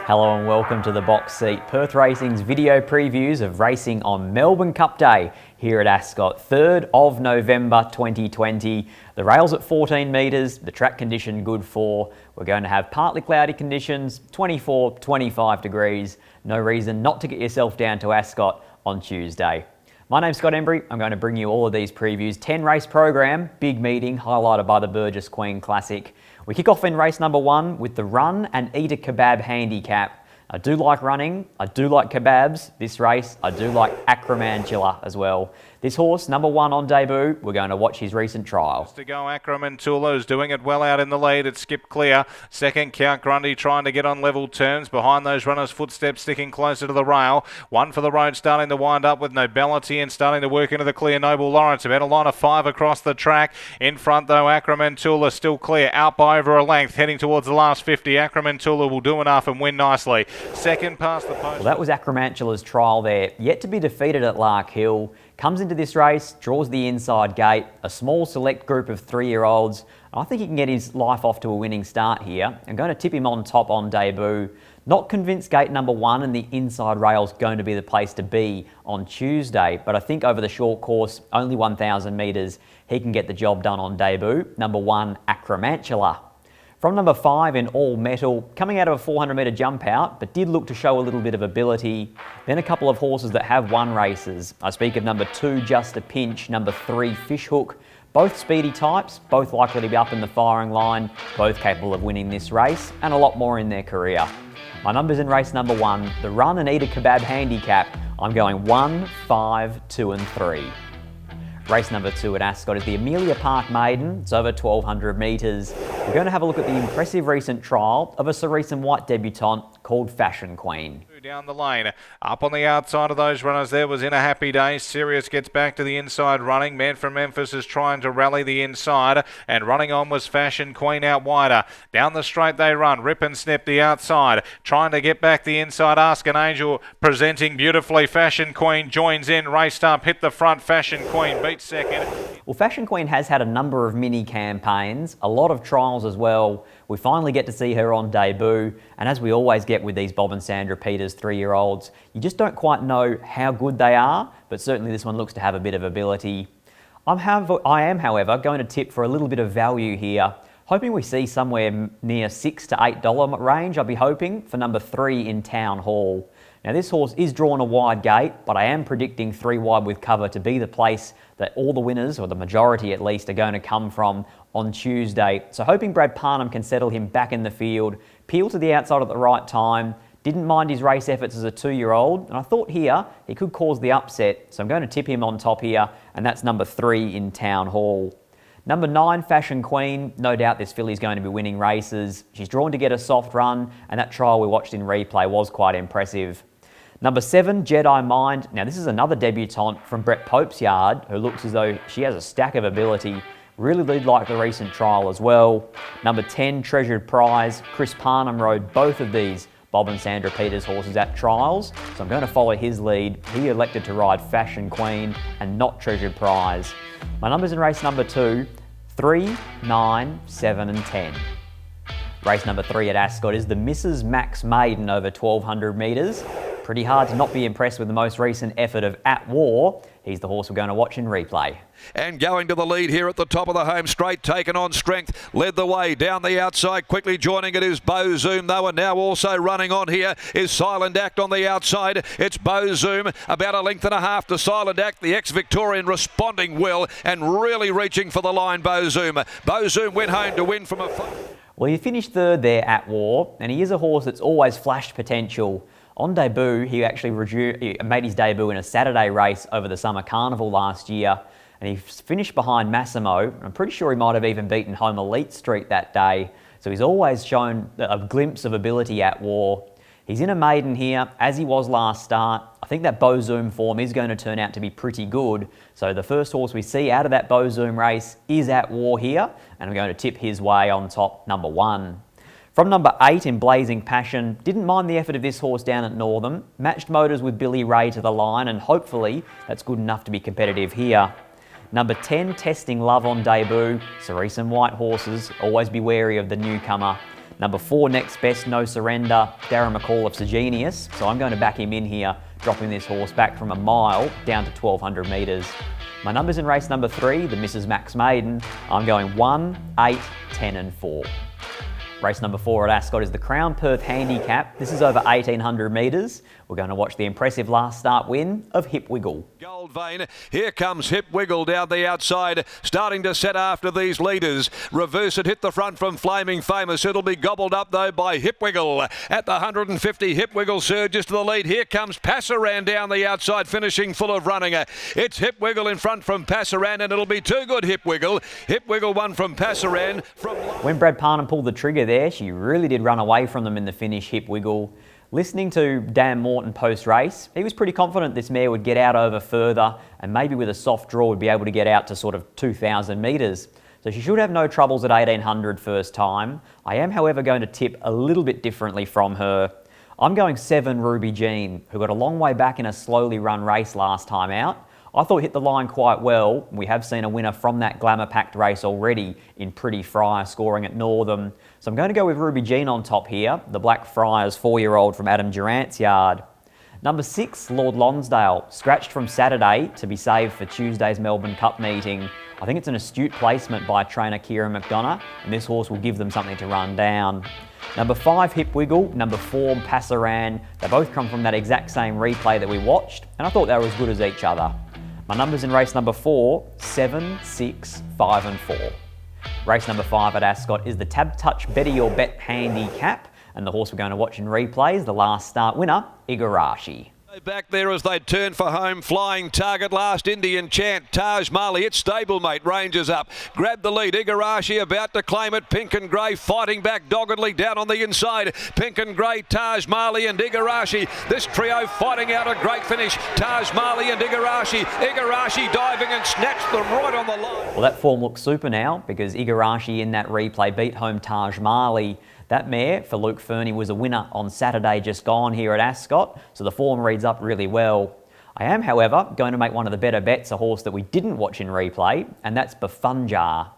Hello and welcome to the Box Seat, Perth Racing's video previews of racing on Melbourne Cup Day here at Ascot, 3rd of November 2020. The rail's at 14 metres, the track condition good for. We're going to have partly cloudy conditions, 24, 25 degrees. No reason not to get yourself down to Ascot on Tuesday. My name's Scott Embry. I'm going to bring you all of these previews. 10 race program, big meeting highlighted by the Burgess Queen Classic. We kick off in race number 1 with the Run and Eat a Kebab handicap. I do like running, I do like kebabs. This race, I do like Acromantula as well. This horse, number 1 on debut, we're going to watch his recent trial. To go, Acromantula is doing it well out in the lead. It's skipped clear. Second, Count Grundy trying to get on level terms. Behind those runners' footsteps, sticking closer to the rail. One for the road, starting to wind up with Nobility and starting to work into the clear. Noble Lawrence, about a line of 5 across the track. In front, though, Acromantula still clear. Out by over a length, heading towards the last 50. Acromantula will do enough and win nicely. Second past the post. Well, that was Acromantula's trial there. Yet to be defeated at Lark Hill. Comes into this race, draws the inside gate, a small select group of 3-year-olds. I think he can get his life off to a winning start here. I'm going to tip him on top on debut. Not convinced gate number 1 and the inside rail's going to be the place to be on Tuesday, but I think over the short course, only 1,000 metres, he can get the job done on debut. Number 1, Acromantula. From number 5 in All Metal, coming out of a 400 metre jump out, but did look to show a little bit of ability. Then a couple of horses that have won races. I speak of number 2, Just a Pinch, number 3, Fishhook. Both speedy types, both likely to be up in the firing line, both capable of winning this race, and a lot more in their career. My numbers in race number 1, the Run and Eat a Kebab handicap. I'm going 1, 5, 2 and 3. Race number 2 at Ascot is the Amelia Park Maiden. It's over 1,200 metres. We're going to have a look at the impressive recent trial of a Cerise and White debutante called Fashion Queen. Down the lane, up on the outside of those runners there was In a Happy Day. Sirius gets back to the inside running. Man from Memphis is trying to rally the inside, and running on was Fashion Queen out wider. Down the straight they run. Rip and Snip the outside, trying to get back the inside. Ask an Angel presenting beautifully. Fashion Queen joins in, raced up, hit the front. Fashion Queen beats second. Well, Fashion Queen has had a number of mini campaigns, a lot of trials as well. We finally get to see her on debut, and as we always get with these Bob and Sandra Peters 3-year-olds, you just don't quite know how good they are, but certainly this one looks to have a bit of ability. I am, however, going to tip for a little bit of value here, hoping we see somewhere near $6 to $8 range. I'll be hoping for number 3 in Town Hall. Now this horse is drawn a wide gate, but I am predicting 3 wide with cover to be the place that all the winners, or the majority at least, are going to come from on Tuesday. So hoping Brad Parnham can settle him back in the field, peel to the outside at the right time. Didn't mind his race efforts as a 2-year-old, and I thought here he could cause the upset. So I'm going to tip him on top here, and that's number 3 in Town Hall. Number 9, Fashion Queen. No doubt this filly's going to be winning races. She's drawn to get a soft run, and that trial we watched in replay was quite impressive. Number 7, Jedi Mind. Now this is another debutante from Brett Pope's yard who looks as though she has a stack of ability. Really did like the recent trial as well. Number 10, Treasured Prize. Chris Parnham rode both of these Bob and Sandra Peters horses at trials, so I'm going to follow his lead. He elected to ride Fashion Queen and not Treasured Prize. My numbers in race number 2, 3, 9, 7 and 10. Race number 3 at Ascot is the Mrs. Max Maiden over 1,200 metres. Pretty hard to not be impressed with the most recent effort of At War. He's the horse we're going to watch in replay. And going to the lead here at the top of the home straight, taken on strength, led the way down the outside. Quickly joining it is Bo Zoom, though, and now also running on here is Silent Act on the outside. It's Bo Zoom, about a length and a half to Silent Act, the ex-Victorian responding well and really reaching for the line, Bo Zoom. Bo Zoom went home to win from a... Well, he finished 3rd there at War, and he is a horse that's always flashed potential. On debut, he actually made his debut in a Saturday race over the Summer Carnival last year, and he finished behind Massimo. I'm pretty sure he might have even beaten Home Elite Street that day, so he's always shown a glimpse of ability at War. He's in a maiden here, as he was last start. I think that Bo Zoom form is going to turn out to be pretty good. So the first horse we see out of that Bo Zoom race is At War here, and I'm going to tip his way on top, number 1. From number 8 in Blazing Passion, didn't mind the effort of this horse down at Northam. Matched motors with Billy Ray to the line, and hopefully that's good enough to be competitive here. Number 10, Testing Love on debut. Cerise and White horses, always be wary of the newcomer. Number 4, Next Best, No Surrender, Darren McCall of Sagenius. So I'm going to back him in here, dropping this horse back from a mile down to 1,200 metres. My numbers in race number 3, the Mrs. Max Maiden, I'm going 1, 8, 10 and 4. Race number 4 at Ascot is the Crown Perth Handicap. This is over 1,800 metres. We're going to watch the impressive last start win of Hip Wiggle. Gold Vein, here comes Hip Wiggle down the outside, starting to set after these leaders. Reverse it, hit the front from Flaming Famous. It'll be gobbled up though by Hip Wiggle. At the 150, Hip Wiggle surges to the lead. Here comes PASARAN down the outside, finishing full of running. It's Hip Wiggle in front from PASARAN, and it'll be too good, Hip Wiggle. Hip Wiggle won from PASARAN. When Brad Parnham pulled the trigger there, she really did run away from them in the finish, Hip Wiggle. Listening to Dan Morton post-race, he was pretty confident this mare would get out over further and maybe with a soft draw would be able to get out to sort of 2,000 metres. So she should have no troubles at 1,800 first time. I am, however, going to tip a little bit differently from her. I'm going 7, Ruby Jean, who got a long way back in a slowly run race last time out. I thought hit the line quite well. We have seen a winner from that glamour-packed race already in Pretty Friar scoring at Northam. So I'm going to go with Ruby Jean on top here, the Black Friars 4-year-old from Adam Durant's yard. Number 6, Lord Lonsdale, scratched from Saturday to be saved for Tuesday's Melbourne Cup meeting. I think it's an astute placement by trainer Kieran McDonough, and this horse will give them something to run down. Number 5, Hip Wiggle. Number 4, PASARAN. They both come from that exact same replay that we watched, and I thought they were as good as each other. My numbers in race number 4, 7, 6, 5 and 4. Race number 5 at Ascot is the Tab Touch Better Your Bet Handicap, and the horse we're going to watch in replay is the last start winner, Igarashi. Back there as they turn for home, Flying Target, Last Indian Chant, Taj Mahal, its stablemate ranges up, grabbed the lead, Igarashi about to claim it, Pink and Grey fighting back doggedly down on the inside, Pink and Grey, Taj Mahal and Igarashi, this trio fighting out a great finish, Taj Mahal and Igarashi diving and snatched them right on the line. Well, that form looks super now because Igarashi in that replay beat home Taj Mahal. That mare for Luke Fernie was a winner on Saturday just gone here at Ascot, so the form reads up really well. I am, however, going to make one of the better bets, a horse that we didn't watch in replay, and that's Bafunjar.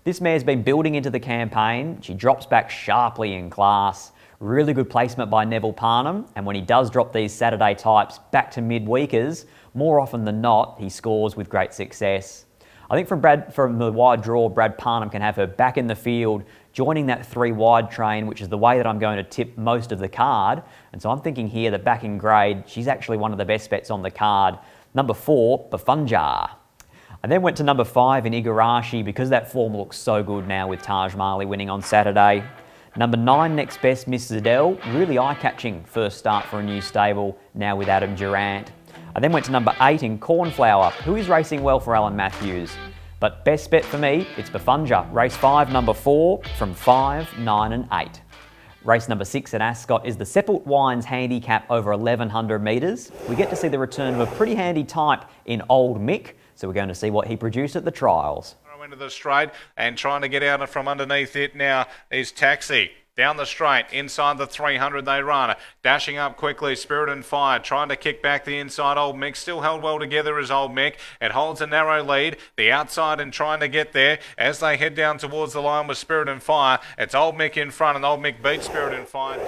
This mare's been building into the campaign. She drops back sharply in class. Really good placement by Neville Parnham, and when he does drop these Saturday types back to midweekers, more often than not, he scores with great success. I think from the wide draw, Brad Parnham can have her back in the field, joining that 3 wide train, which is the way that I'm going to tip most of the card. And so I'm thinking here that back in grade, she's actually one of the best bets on the card. Number 4, Bafunjar. I then went to number 5 in Igarashi because that form looks so good now with Taj Mahal winning on Saturday. Number 9, Next Best, Miss Zadell. Really eye-catching first start for a new stable, now with Adam Durant. I then went to number 8 in Cornflower, who is racing well for Alan Matthews. But best bet for me, it's Bafunjar. Race 5, number 4, from 5, 9 and 8. Race number 6 at Ascot is the Seppelt Wines Handicap over 1,100 metres. We get to see the return of a pretty handy type in Old Mick, so we're going to see what he produced at the trials. Into the straight and trying to get out from underneath it now is Taxi. Down the straight, inside the 300 they run. Dashing up quickly, Spirit and Fire, trying to kick back the inside. Old Mick still held well together as Old Mick. It holds a narrow lead. The outside and trying to get there. As they head down towards the line with Spirit and Fire, it's Old Mick in front, and Old Mick beats Spirit and Fire.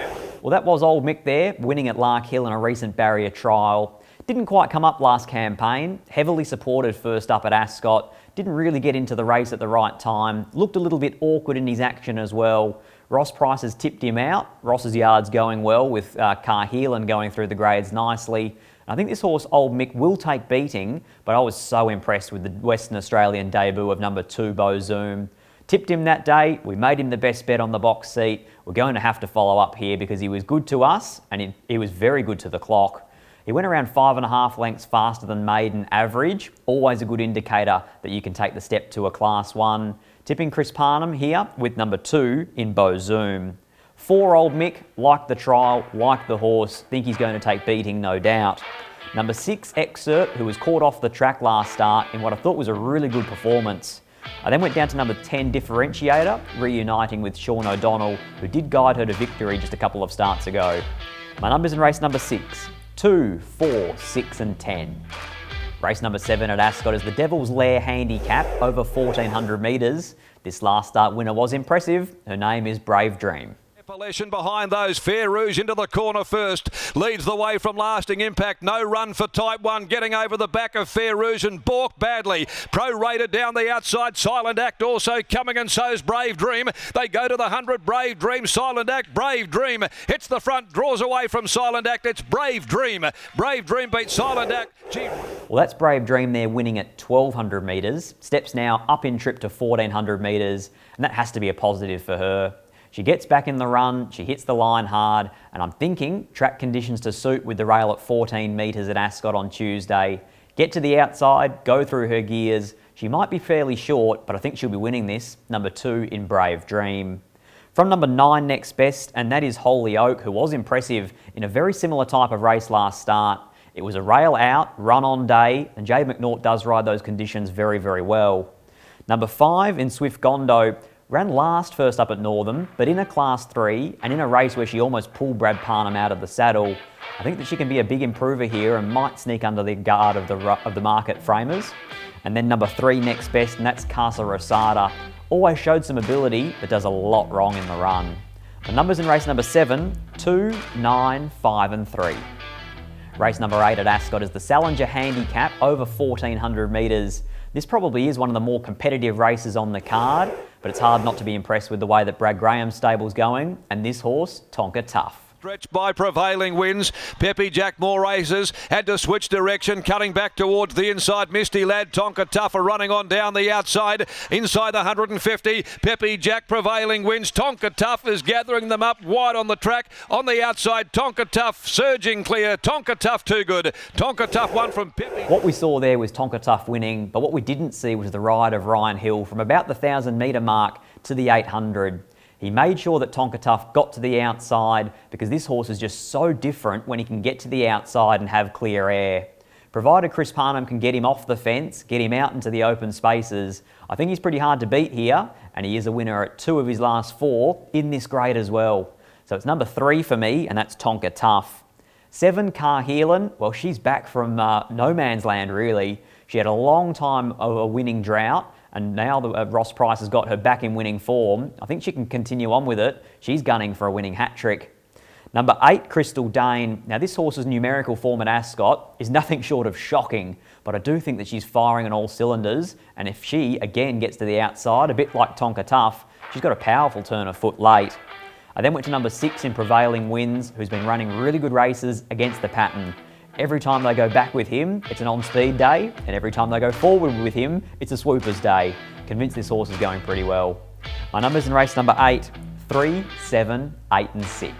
Well, that was Old Mick there, winning at Lark Hill in a recent barrier trial. Didn't quite come up last campaign. Heavily supported first up at Ascot. Didn't really get into the race at the right time. Looked a little bit awkward in his action as well. Ross Price has tipped him out. Ross's yard's going well with Carheelan going through the grades nicely. I think this horse, Old Mick, will take beating, but I was so impressed with the Western Australian debut of number 2, Bo Zoom. Tipped him that day. We made him the best bet on the box seat. We're going to have to follow up here because he was good to us and he was very good to the clock. He went around 5.5 lengths faster than maiden average. Always a good indicator that you can take the step to a Class 1. Tipping Chris Parnham here with number 2 in Bo Zoom. 4, Old Mick, like the trial, like the horse, think he's going to take beating, no doubt. Number 6, Excerpt, who was caught off the track last start in what I thought was a really good performance. I then went down to number 10, Differentiator, reuniting with Sean O'Donnell, who did guide her to victory just a couple of starts ago. My numbers in race number 6, 2, 4, 6 and 10. Race number 7 at Ascot is the Devil's Lair Handicap over 1400 metres. This last start winner was impressive. Her name is Brave Dream. Appellation behind those. Fair Rouge into the corner first. Leads the way from Lasting Impact. No run for Type 1. Getting over the back of Fair Rouge and balked badly. Prorated down the outside. Silent Act also coming, and so's Brave Dream. They go to the 100. Brave Dream, Silent Act. Brave Dream hits the front, draws away from Silent Act. It's Brave Dream. Brave Dream beats Silent Act. Well, that's Brave Dream there winning at 1200 metres. Steps now up in trip to 1400 metres, and that has to be a positive for her. She gets back in the run, she hits the line hard, and I'm thinking track conditions to suit with the rail at 14 metres at Ascot on Tuesday. Get to the outside, go through her gears. She might be fairly short, but I think she'll be winning this. Number 2 in Brave Dream. From number 9 next best, and that is Holy Oak, who was impressive in a very similar type of race last start. It was a rail out, run on day, and Jade McNaught does ride those conditions very, very well. Number 5 in Swift Gondo. Ran last first up at Northern, but in a Class 3 and in a race where she almost pulled Brad Parnham out of the saddle. I think that she can be a big improver here and might sneak under the guard of the market framers. And then number 3 next best, and that's CASA ROSADA. Always showed some ability, but does a lot wrong in the run. The numbers in race number 7, 2, 9, 5 and 3. Race number 8 at Ascot is the Salinger Handicap over 1400 metres. This probably is one of the more competitive races on the card, but it's hard not to be impressed with the way that Brad Graham's stable's going, and this horse, Tonka Tough. Stretched by Prevailing wins. Peppy Jack more races. Had to switch direction, cutting back towards the inside. Misty Lad, Tonka Tough are running on down the outside. Inside the 150, Peppy Jack Prevailing wins. Tonka Tough is gathering them up wide on the track. On the outside, Tonka Tough surging clear. Tonka Tough too good. Tonka Tough won from Peppy. What we saw there was Tonka Tough winning, but what we didn't see was the ride of Ryan Hill from about the 1000 metre mark to the 800. He made sure that Tonka Tough got to the outside because this horse is just so different when he can get to the outside and have clear air. Provided Chris Parnham can get him off the fence, get him out into the open spaces, I think he's pretty hard to beat here, and he is a winner at 2 of his last 4 in this grade as well. So it's number 3 for me, and that's Tonka Tough. 7, Car Heelan, well, she's back from no man's land really. She had a long time of a winning drought, and now that Ross Price has got her back in winning form, I think she can continue on with it. She's gunning for a winning hat-trick. Number 8, Crystal Dane. Now this horse's numerical form at Ascot is nothing short of shocking, but I do think that she's firing on all cylinders, and if she again gets to the outside, a bit like Tonka Tough, she's got a powerful turn of foot late. I then went to number 6 in Prevailing Wins, who's been running really good races against the pattern. Every time they go back with him, it's an on-speed day, and every time they go forward with him, it's a swoopers day. Convinced this horse is going pretty well. My numbers in race number 8, 3, 7, 8 and 6.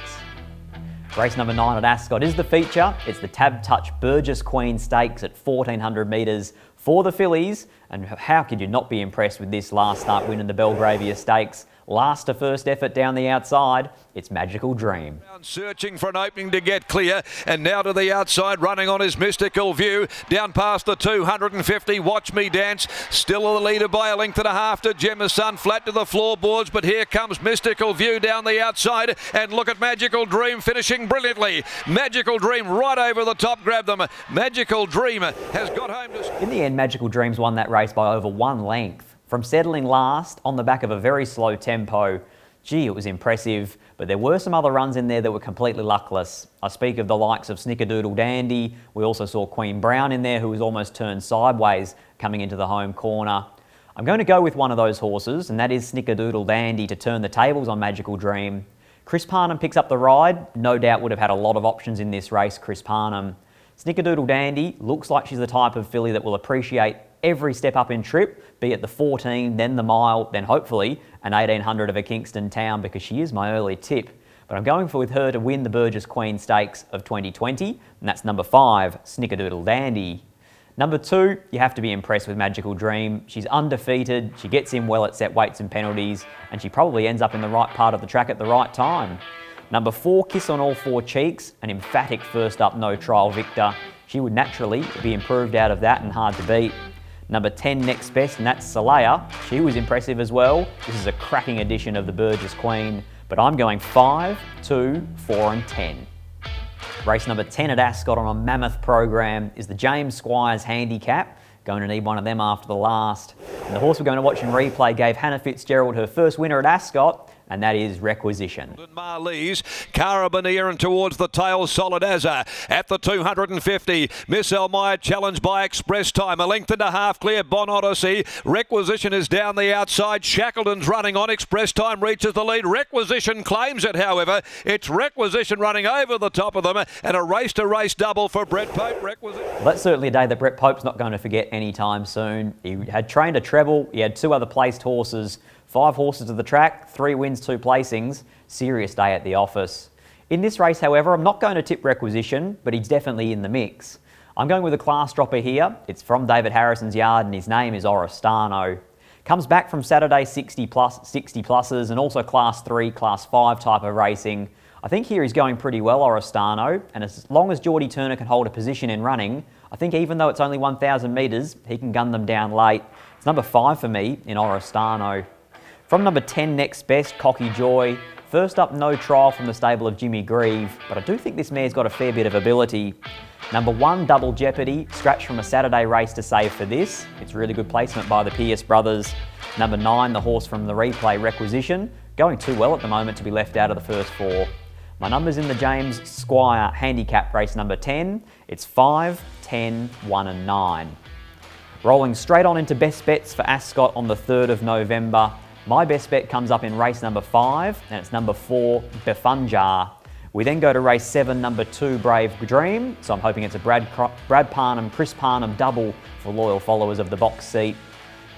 Race number 9 at Ascot is the feature. It's the Tab Touch Burgess Queen Stakes at 1400 metres for the fillies, and how could you not be impressed with this last start win in the Belgravia Stakes? Last to first effort down the outside, it's Magical Dream. Searching for an opening to get clear, and now to the outside, running on his Mystical View, down past the 250, Watch Me Dance, still the leader by a length and a half to Gemma's Son, flat to the floorboards, but here comes Mystical View down the outside, and look at Magical Dream finishing brilliantly. Magical Dream right over the top, grab them. Magical Dream has got home to... In the end, Magical Dreams won that race by over 1 length. From settling last on the back of a very slow tempo. Gee, it was impressive, but there were some other runs in there that were completely luckless. I speak of the likes of Snickerdoodle Dandy. We also saw Queen Brown in there, who was almost turned sideways coming into the home corner. I'm going to go with one of those horses, and that is Snickerdoodle Dandy to turn the tables on Magical Dream. Chris Parnham picks up the ride. No doubt would have had a lot of options in this race, Chris Parnham. Snickerdoodle Dandy looks like she's the type of filly that will appreciate every step up in trip, be it the 14, then the mile, then hopefully an 1800 of a Kingston Town, because she is my early tip. But I'm going with her to win the Burgess Queen Stakes of 2020, and that's number 5, Snickerdoodle Dandy. Number 2, you have to be impressed with Magical Dream. She's undefeated, she gets in well at set weights and penalties, and she probably ends up in the right part of the track at the right time. Number 4, Kiss on All Four Cheeks, an emphatic first up no trial victor. She would naturally be improved out of that and hard to beat. Number 10 next best, and that's Salaya. She was impressive as well. This is a cracking edition of the Burgess Queen, but I'm going 5, 2, 4 and 10. Race number 10 at Ascot on a mammoth program is the James Squires Handicap. Going to need one of them after the last. And the horse we're going to watch in replay gave Hannah Fitzgerald her first winner at Ascot, and that is Requisition. Marlies, Carabiner and towards the tail, Solid Azza at the 250. Miss Elmire challenged by Express Time, a length and a half clear. Bon Odyssey, Requisition is down the outside. Shackleton's running on. Express Time reaches the lead. Requisition claims it, however. It's Requisition running over the top of them, and a race-to-race double for Brett Pope. Requisition. Well, that's certainly a day that Brett Pope's not going to forget anytime soon. He had trained a treble. He had 2 other placed horses. 5 horses to the track, 3 wins, 2 placings. Serious day at the office. In this race, however, I'm not going to tip Requisition, but he's definitely in the mix. I'm going with a class dropper here. It's from David Harrison's yard, and his name is Oristano. Comes back from Saturday 60 pluses, and also class 3, class 5 type of racing. I think here he's going pretty well, Oristano, and as long as Geordie Turner can hold a position in running, I think even though it's only 1,000 metres, he can gun them down late. It's number 5 for me in Oristano. From number 10 next best, Cocky Joy. First up, no trial from the stable of Jimmy Grieve, but I do think this mare's got a fair bit of ability. Number 1, Double Jeopardy, scratched from a Saturday race to save for this. It's really good placement by the Pierce brothers. Number 9, the horse from the replay, Requisition, going too well at the moment to be left out of the first 4. My numbers in the James Squire Handicap race number 10, it's 5, 10, 1 and 9. Rolling straight on into best bets for Ascot on the 3rd of November. My best bet comes up in race number 5, and it's number 4, Befunjar. We then go to race 7, number 2, Brave Dream, so I'm hoping it's a Brad Parnham, Chris Parnham double for loyal followers of the box seat.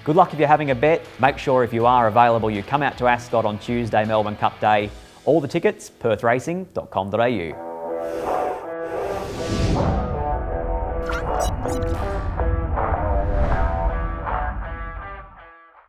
Good luck if you're having a bet. Make sure if you are available, you come out to Ascot on Tuesday, Melbourne Cup Day. All the tickets, perthracing.com.au.